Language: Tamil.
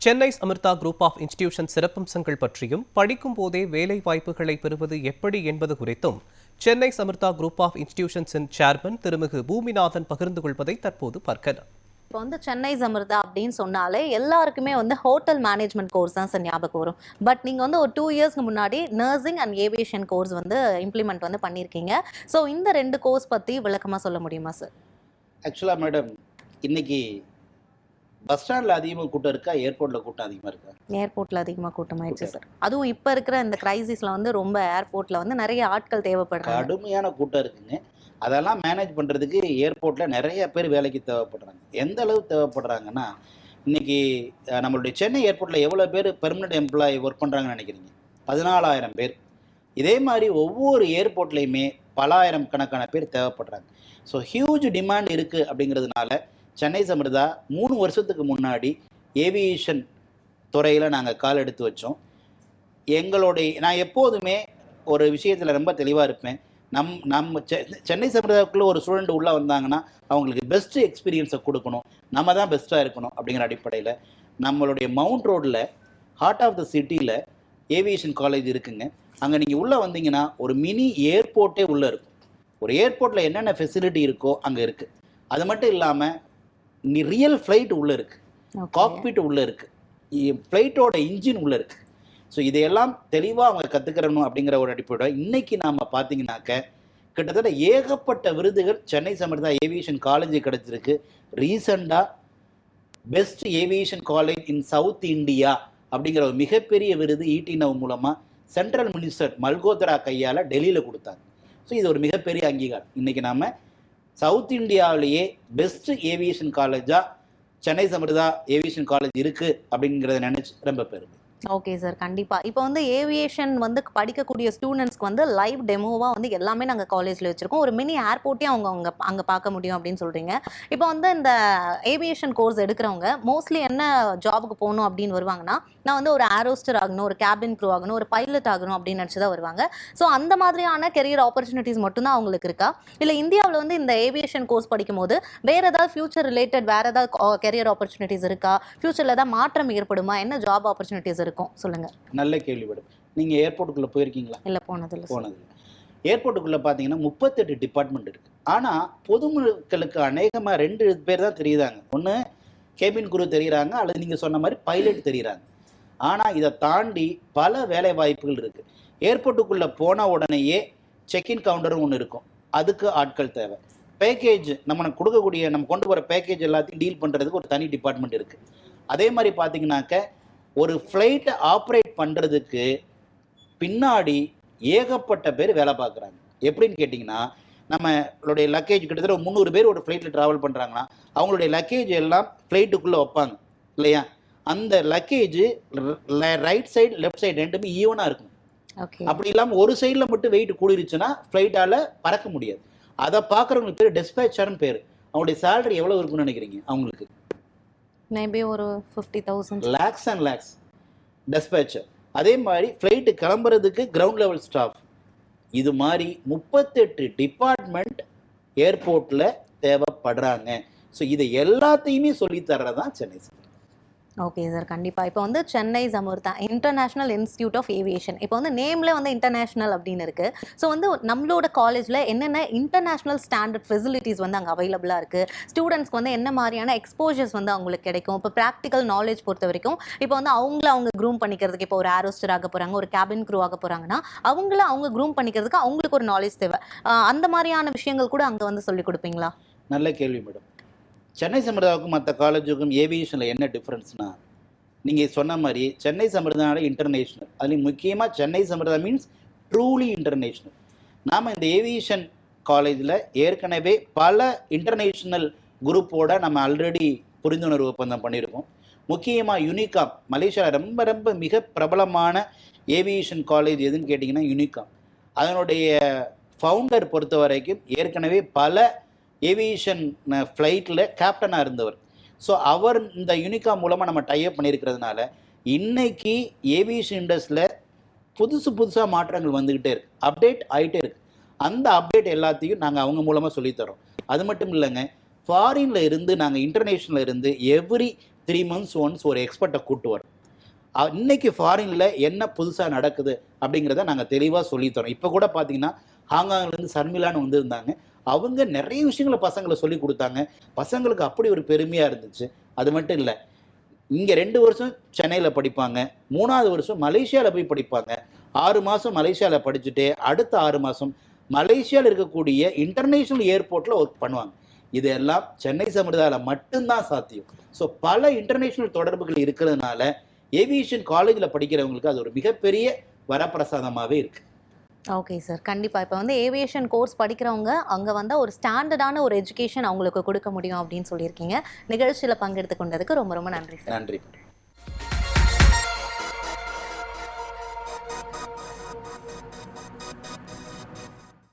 Chennai Amrita group of institution சிறப்பம்சங்கள் பற்றியும் படிக்கும் போதே வேலை வாய்ப்புகளை பெறுவது எப்படி என்பது குறித்தும் சென்னை அமிர்தா குரூப் ஆஃப் இன்ஸ்டிடியூஷன்ஸின் சேர்மன் திருமிகு பூமிநாதன் பகிர்ந்து கொள்வதை தற்போது பார்க்கலாம். இப்போ வந்து சென்னை அமிர்தா அப்படின்னு சொன்னாலே எல்லாருக்குமே வந்து ஹோட்டல் மேனேஜ்மெண்ட் கோர்ஸ் தான் சார் ஞாபகம் வரும். பட் நீங்கள் வந்து ஒரு 2 இயர்ஸ்க்கு முன்னாடி நர்சிங் அண்ட் ஏவியேஷன் கோர்ஸ் வந்து இம்ப்ளிமெண்ட் வந்து பண்ணியிருக்கீங்க. ஸோ இந்த 2 கோர்ஸ் பற்றி விளக்கமாக சொல்ல முடியுமா சார்? ஆக்சுவலாக மேடம், இன்னைக்கு பஸ் ஸ்டாண்டில் அதிகமாக கூட்டம் இருக்கா, ஏர்போர்ட்டில் கூட்டம் அதிகமாக இருக்கா? ஏர்போர்ட்டில் அதிகமாக கூட்டம் ஆயிடுச்சு சார். அதுவும் இப்போ இருக்கிற இந்த கிரைசிஸில் வந்து ரொம்ப ஏர்போர்ட்டில் வந்து நிறைய ஆட்கள் தேவைப்படுறாங்க. கடுமையான கூட்டம் இருக்குங்க. அதெல்லாம் மேனேஜ் பண்ணுறதுக்கு ஏர்போர்ட்டில் நிறைய பேர் வேலைக்கு தேவைப்படுறாங்க. எந்த அளவு தேவைப்படுறாங்கன்னா, இன்னைக்கு நம்மளுடைய சென்னை ஏர்போர்ட்டில் எவ்வளோ பேர் பெர்மனெண்ட் எம்ப்ளாயி ஒர்க் பண்ணுறாங்கன்னு நினைக்கிறீங்க? 14,000 பேர். இதே மாதிரி ஒவ்வொரு ஏர்போர்ட்லேயுமே பலாயிரம் கணக்கான பேர் தேவைப்படுறாங்க. ஸோ ஹியூஜ் டிமாண்ட் இருக்குது. அப்படிங்கிறதுனால சென்னை அமிர்தா 3 வருஷத்துக்கு முன்னாடி ஏவியேஷன் துறையில் நாங்கள் கால் எடுத்து வச்சோம். நான் எப்போதுமே ஒரு விஷயத்தில் ரொம்ப தெளிவாக இருப்பேன். நம்ம சென்னை அமிர்தாவுக்குள்ளே ஒரு ஸ்டூடெண்ட் உள்ளே வந்தாங்கன்னா அவங்களுக்கு பெஸ்ட்டு எக்ஸ்பீரியன்ஸை கொடுக்கணும், நம்ம தான் பெஸ்ட்டாக இருக்கணும். அப்படிங்கிற அடிப்படையில் நம்மளுடைய மவுண்ட் ரோடில் ஹார்ட் ஆஃப் த சிட்டியில் ஏவியேஷன் காலேஜ் இருக்குங்க. அங்கே நீங்கள் உள்ளே வந்தீங்கன்னா ஒரு மினி ஏர்போர்ட்டே உள்ளே இருக்கும். ஒரு ஏர்போர்ட்டில் என்னென்ன ஃபெசிலிட்டி இருக்கோ அங்கே இருக்குது. அது மட்டும் இல்லாமல் ரியல் ஃப்ளைட் உள்ளே இருக்குது, காக்பிட் உள்ளே இருக்குது, ஃப்ளைட்டோட இன்ஜின் உள்ளே இருக்குது. ஸோ இதையெல்லாம் தெளிவாக அவங்க கற்றுக்கிறணும் அப்படிங்கிற ஒரு அடிப்படையில் இன்றைக்கி நாம் பார்த்தீங்கன்னாக்க கிட்டத்தட்ட ஏகப்பட்ட விருதுகள் சென்னை அமிர்தா ஏவியேஷன் காலேஜ் கிடச்சிருக்கு. ரீசண்டாக best aviation college in South India அப்படிங்கிற ஒரு மிகப்பெரிய விருது ஈடினவ் மூலமாக சென்ட்ரல் மினிஸ்டர் மல்கோத்ரா கையால் டெல்லியில் கொடுத்தாங்க. ஸோ இது ஒரு மிகப்பெரிய அங்கீகாரம். இன்றைக்கி நாம் சவுத் இந்தியாவிலேயே பெஸ்ட் ஏவியேஷன் காலேஜாக சென்னை அமிர்தா ஏவியேஷன் காலேஜ் இருக்குது அப்படிங்கிறத நினச்சி ரொம்ப பெருமை. ஓகே சார், கண்டிப்பாக. இப்போ வந்து ஏவியேஷன் வந்து படிக்கக்கூடிய ஸ்டூடெண்ட்ஸ்க்கு வந்து லைவ் டெமோவாக வந்து எல்லாமே நாங்கள் காலேஜில் வச்சுருக்கோம். ஒரு மினி ஏர்போர்ட்டையும் அங்கே பார்க்க முடியும் அப்படின்னு சொல்கிறீங்க. இப்போ வந்து இந்த ஏவியேஷன் கோர்ஸ் எடுக்கிறவங்க மோஸ்ட்லி என்ன ஜாபுக்கு போகணும் அப்படின்னு வருவாங்கன்னா, நான் வந்து ஒரு ஏரோஸ்டர் ஆகணும், ஒரு கேபின் க்ரூ ஆகணும், ஒரு பைலட் ஆகணும் அப்படின்னு நினச்சி தான் வருவாங்க. ஸோ அந்த மாதிரியான கெரியர் ஆப்பர்ச்சுனிட்டிஸ் மட்டும்தான் அவங்களுக்கு இருக்கா? இல்லை இந்தியாவில் வந்து இந்த ஏவியேஷன் கோர்ஸ் படிக்கும் போது வேறு ஏதாவது ஃபியூச்சர் ரிலேட்டட் வேறு ஏதாவது கெரியர் ஆப்பர்ச்சுனிட்டிஸ் இருக்கா? ஃபியூச்சரில் ஏதாவது மாற்றம் ஏற்படுமா? என்ன ஜாப் ஆப்பர்ச்சுனிட்டிஸ் இருக்கும் சொல்லுங்க? நல்ல கேள்வி மேடம். நீங்கள் ஏர்போர்ட்டுக்குள்ளே போயிருக்கீங்களா? இல்லை, போனதில்லை. ஏர்போர்ட்டுக்குள்ளே பார்த்தீங்கன்னா 38 டிபார்ட்மெண்ட் இருக்குது. ஆனால் பொதுமக்களுக்கு அநேகமாக 2 பேர் தான் தெரியுறாங்க. ஒன்று கேபின் குரூ தெரியுறாங்க, அல்லது நீங்கள் சொன்ன மாதிரி பைலட் தெரியுறாங்க. ஆனால் இதை தாண்டி பல வேலை வாய்ப்புகள் இருக்குது. ஏர்போர்ட்டுக்குள்ளே போன உடனேயே செக்இன் கவுண்டரும் ஒன்று இருக்கும், அதுக்கு ஆட்கள் தேவை. பேக்கேஜ் நம்ம கொண்டு போகிற பேக்கேஜ் எல்லாத்தையும் டீல் பண்ணுறதுக்கு ஒரு தனி டிபார்ட்மெண்ட் இருக்குது. அதே மாதிரி பார்த்தீங்கன்னாக்க ஒரு ஃப்ளைட்டை ஆப்ரேட் பண்ணுறதுக்கு பின்னாடி ஏகப்பட்ட பேர் வேலை பார்க்குறாங்க. எப்படின்னு கேட்டிங்கன்னா, நம்மளுடைய லக்கேஜ் கிட்டத்தட்ட 300 பேர் ஒரு ஃப்ளைட்டில் ட்ராவல் பண்ணுறாங்கன்னா அவங்களுடைய லக்கேஜ் எல்லாம் ஃப்ளைட்டுக்குள்ளே வைப்பாங்க இல்லையா? அந்த luggage right side left side ரெண்டுமே ஈவனாக இருக்கும். அப்படி இல்லாமல் ஒரு சைடில் மட்டும் வெயிட் கூடிருச்சுன்னா ஃப்ளைட்டால் பறக்க முடியாது. அதை பார்க்குறவங்களுக்கு பேர் டெஸ்பேச்சர்னு பேர். அவங்களுடைய சேலரி எவ்வளோ இருக்குன்னு நினைக்கிறீங்க? அவங்களுக்கு மேபி ஒரு 50,000. லேக்ஸ் அண்ட் லேக்ஸ் டெஸ்பேச்சர். அதே மாதிரி ஃப்ளைட்டு கிளம்புறதுக்கு கிரவுண்ட் லெவல் ஸ்டாஃப். இது மாதிரி 38 டிபார்ட்மெண்ட் ஏர்போர்ட்டில் தேவைப்படுறாங்க. ஸோ இதை எல்லாத்தையுமே சொல்லித்தர்றதான் சென்னை. ஓகே சார், கண்டிப்பாக. இப்போ வந்து Chennai Amrita international institute of aviation, இப்போ வந்து நேம்ல வந்து இன்டர்நேஷ்னல் அப்படின்னு இருக்குது. ஸோ வந்து நம்மளோட காலேஜில் என்னென்ன இன்டர்நேஷ்னல் ஸ்டாண்டர்ட் ஃபெசிலிட்டிஸ் வந்து அங்கே அவைலபிளாக இருக்குது? ஸ்டூடெண்ட்ஸ்க்கு வந்து என்ன மாதிரியான எக்ஸ்போஜர்ஸ் வந்து அவங்களுக்கு கிடைக்கும்? இப்போ ப்ராக்டிக்கல் நாலேஜ் பொறுத்த வரைக்கும் இப்போ வந்து அவங்க க்ரூம் பண்ணிக்கிறதுக்கு, இப்போ ஒரு ஏரோஸ்டர் ஆக போகிறாங்க, ஒரு கேபின் க்ரூ ஆக போகிறாங்கன்னா அவங்க க்ரூம் பண்ணிக்கிறதுக்கு அவங்களுக்கு ஒரு நாலேஜ் தேவை. அந்த மாதிரியான விஷயங்கள் கூட அங்கே வந்து சொல்லிக் கொடுப்பீங்களா? நல்ல கேள்வி மேடம். சென்னை அமிர்தாவுக்கும் மற்ற காலேஜுக்கும் ஏவியேஷனில் என்ன டிஃப்ரென்ஸ்னால், நீங்கள் சொன்ன மாதிரி சென்னை அமிர்தானால இன்டர்நேஷ்னல், அதுலேயும் முக்கியமாக Chennai Amrita means truly international. நாம் இந்த ஏவியேஷன் காலேஜில் ஏற்கனவே பல இன்டர்நேஷ்னல் குரூப்போடு நம்ம ஆல்ரெடி புரிந்துணர்வு ஒப்பந்தம் பண்ணியிருக்கோம். முக்கியமாக யுனிகாம், மலேசியாவில் ரொம்ப ரொம்ப மிக பிரபலமான ஏவியேஷன் காலேஜ் எதுன்னு கேட்டிங்கன்னா யுனிகாம். அதனுடைய ஃபவுண்டர் பொறுத்த வரைக்கும் ஏற்கனவே பல ஏவியேஷன் ஃப்ளைட்டில் கேப்டனாக இருந்தவர். ஸோ அவர் இந்த யுனிகாம் மூலமாக நம்ம டைப் பண்ணியிருக்கிறதுனால இன்றைக்கி ஏவியேஷன் இண்டஸ்ட்ரியில் புதுசாக மாற்றங்கள் வந்துக்கிட்டே இருக்குது, அப்டேட் ஆகிட்டே இருக்குது. அந்த அப்டேட் எல்லாத்தையும் நாங்கள் அவங்க மூலமாக சொல்லித்தரோம். அது மட்டும் இல்லைங்க, ஃபாரினில் இருந்து நாங்கள் இன்டர்நேஷ்னலில் இருந்து எவ்ரி 3 months ஒன்ஸ் ஒரு எக்ஸ்பர்ட்டை கூட்டு வரும். இன்னைக்கு ஃபாரினில் என்ன புதுசாக நடக்குது அப்படிங்கிறத நாங்கள் தெளிவாக சொல்லித்தரோம். இப்போ கூட பார்த்தீங்கன்னா ஹாங்காங்லேருந்து சர்மிலான்னு வந்திருந்தாங்க. அவங்க நிறைய விஷயங்களை பசங்களை சொல்லி கொடுத்தாங்க. பசங்களுக்கு அப்படி ஒரு பெருமையாக இருந்துச்சு. அது மட்டும் இல்லை, இங்கே 2 வருஷம் சென்னையில் படிப்பாங்க, 3வது வருஷம் மலேசியாவில் போய் படிப்பாங்க. 6 மாதம் மலேசியாவில் படிச்சுட்டு அடுத்த 6 மாதம் மலேசியாவில் இருக்கக்கூடிய இன்டர்நேஷ்னல் ஏர்போர்ட்டில் ஒர்க் பண்ணுவாங்க. இதெல்லாம் சென்னை சமுதாயில் மட்டும்தான் சாத்தியம். ஸோ பல இன்டர்நேஷ்னல் தொடர்புகள் இருக்கிறதுனால ஏவியேஷன் காலேஜில் படிக்கிறவங்களுக்கு அது ஒரு மிகப்பெரிய வரப்பிரசாதமாகவே இருக்குது. ஓகே சார், கண்டிப்பாக. இப்போ வந்து ஏவியேஷன் கோர்ஸ் படிக்கிறவங்க அங்கே வந்து ஒரு ஸ்டாண்டர்டான ஒரு எஜுகேஷன் அவங்களுக்கு கொடுக்க முடியும் அப்படின்னு சொல்லியிருக்கீங்க. நிகழ்ச்சியில் பங்கெடுத்து கொண்டதுக்கு ரொம்ப ரொம்ப நன்றி சார். நன்றி.